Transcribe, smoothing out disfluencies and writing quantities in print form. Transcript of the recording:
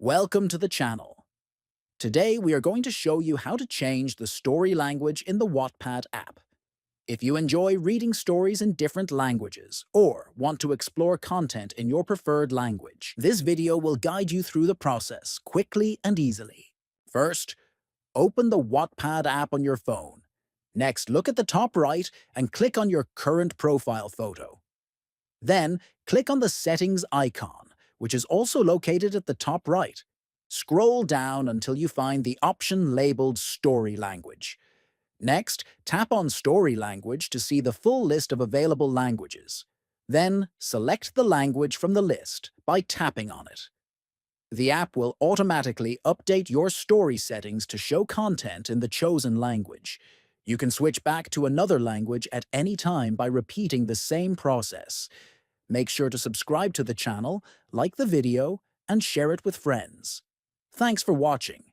Welcome to the channel. Today we are going to show you how to change the story language in the Wattpad app. If you enjoy reading stories in different languages or want to explore content in your preferred language, this video will guide you through the process quickly and easily. First, open the Wattpad app on your phone. Next, look at the top right and click on your current profile photo. Then, click on the Settings icon, which is also located at the top right. Scroll down until you find the option labeled Story Language. Next, tap on Story Language to see the full list of available languages. Then, select the language from the list by tapping on it. The app will automatically update your story settings to show content in the chosen language. You can switch back to another language at any time by repeating the same process. Make sure to subscribe to the channel, like the video, and share it with friends. Thanks for watching.